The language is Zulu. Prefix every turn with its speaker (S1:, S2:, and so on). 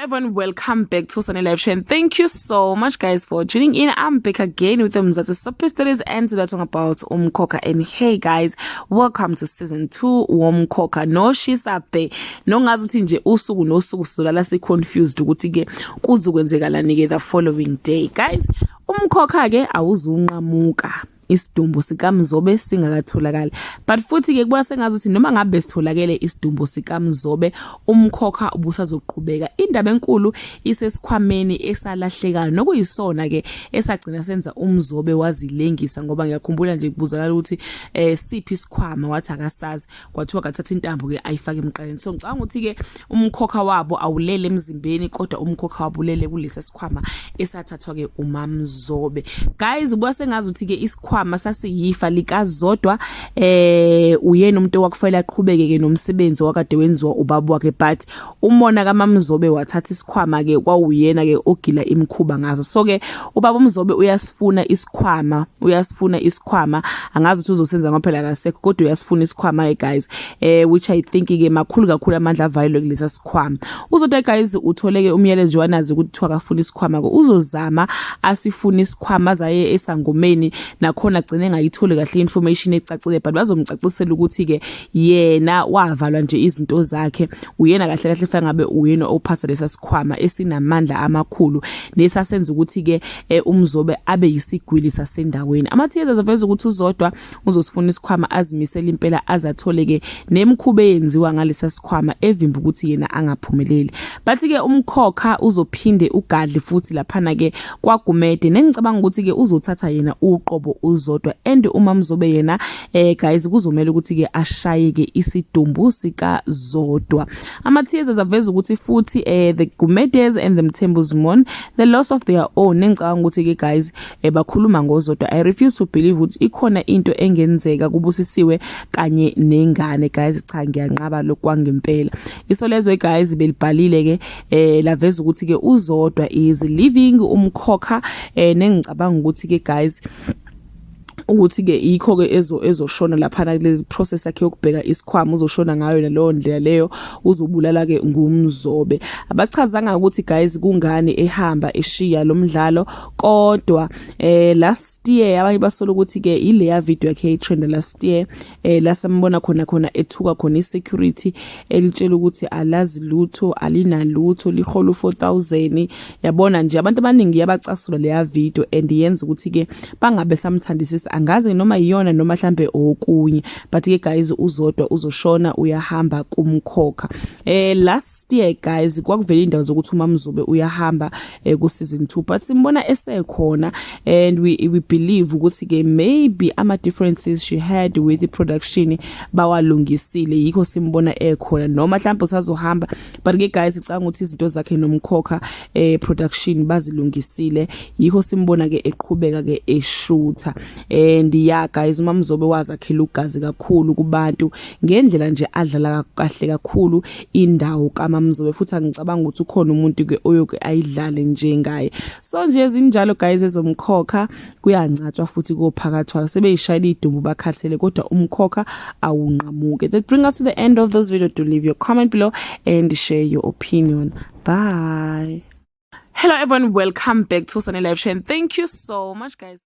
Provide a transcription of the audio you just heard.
S1: Everyone, welcome back to Sunny Live Show, and thank you so much guys for tuning in. I'm back again with them that's a superstars and to that song about Umkhokha. And hey guys, welcome to season 2 Umkhokha. No shisape no ngazuthi nje usuku nosuku solala si confused ukuthi ke kuzokwenzekalani ke the following day. Guys, Umkhokha ke awuzunqamuka isidumbu sikaMzobe singakatholakali, but futhi ke kuba sengazuthi noma ngabe sitholakele isidumbu sikaMzobe, Umkhokha ubusazoqhubeka. Indaba enkulu isesikhwameni esalahlekayo nokuyisona ke esagcina senza uMzobe wazilengisa, ngoba ngiyakhumbula nje kubuzakala ukuthi siphi isikhwama wathi akasazi, kwathiwa kathatha intambo ke ayifake emqaleni. So ngicabanga ukuthi ke Umkhokha wabo awulele emzimbeni, kodwa Umkhokha wabulele kulesi sikhwama esathathwa ke uMamzobe. Guys, kuba sengazuthi ke isikhwama sasiyifa likazodwa, uyena umuntu wakufanele aqhubeke ke nomsebenzi wakade wenziwa ubaba wakhe, but umona kaMamzobe wathatha isikhwama ke kwawuyena ke ogila imkhuba ngazo. So ke ubaba uMzobe uyasifuna isikhwama, angazi ukuthi uzosenza ngophela kasekho, kodwa uyasifuna isikhwama guys, which I think ke makhulu kakhulu amandla avayelwe kulesa sikhwama. Uzodwa guys utholeke umyalezo wanazi ukuthi thiwa akafuna isikhwama ke uzozama asifuna isikhwama zaye esangomeni, nakhona agcine ngayitholi kahle information ecacile, but bazomcacisela ukuthi ke yena wavalwa nje izinto zakhe, uyena kahle kahle fa ngabe uyena ophatha lesa sikhwama esinamandla amakhulu nesasenza ukuthi ke uMzobe abe yisigwili sasendaweni. Amathiyeza zaveza ukuthi uzodwa uzosifuna isikhwama azimisela impela azathole ke nemkhuba eyenziwa ngalesa sikhwama evimba ukuthi yena angaphumeleli. But ke Umkhokha uzophinde ugadle futhi laphana ke kwaGumede, nengicabanga ukuthi ke uzothatha yena uqobo uzodwa, and uMamzobe yena guys kuzomela ukuthi ke ashaye ke isidumbu sikaZodwa. Amathiyeza zaveza ukuthi futhi the Gumedes and the Mthembuzmon, the loss of their own. Ngicabanga ukuthi ke guys bakhuluma ngoZodwa. I refuse to believe ukuthi ikhona into engenzeka kubusisiwe kanye nengane. Guys, cha ngiyanqaba lokwangempela. Isolezwe guys belibhalile ke laveza ukuthi ke uZodwa is living Umkhokha, nengicabanga ukuthi ke guys ukuthi ke ikho ke ezoshona lapha le process yakhe yokubheka isikhwama, uzoshona ngayo nalowo ndlela leyo, uzobulala ke nguMzobe. Abachazanga ukuthi guys kungani ehamba eshiya lo mdlalo, kodwa last year abanye basola ukuthi ke ile ya video yakhe trend last year, la sambona khona ethuka khona isecurity elitshela ukuthi alazi lutho alinalutho liholo 4000. Yabona nje abantu abaningi yabacasula le ya video, and yenza ukuthi ke bangabe samthandisisa, angazi noma iyona noma mhlambe okunye, but ke guys uZodwa uzoshona uyahamba kuMkhokha. Last year guys kwakuvela indawo zokuthi uMamzobe uyahamba ku season 2, but simbona esekhona, and we believe ukuthi ke maybe ama differences she had with the production bawalungisile, yikho simbona ekhona, noma mhlambe usazohamba, but ke guys icanga ukuthi izinto zakhe noMkhokha production bazilungisile, yikho simbona ke eqhubeka ke eshutha. And yeah guys, uMamzobe wazakhela ugazi kakhulu kubantu ngendlela nje adlala kahle kakhulu indawo kaMamzobe, futhi angicabanga ukuthi ukhona umuntu ke oyoke ayidlale njengaye. So nje ezinjalo guys ezomkhokha kuyancatshwa futhi kophakathwa sebeyishayela idumbu bakhathele, kodwa Umkhokha awunqamuke. That brings us to the end of this video. To leave your comment below and share your opinion. Bye. Hello everyone, welcome back to Sunny Live Show, and thank you so much guys.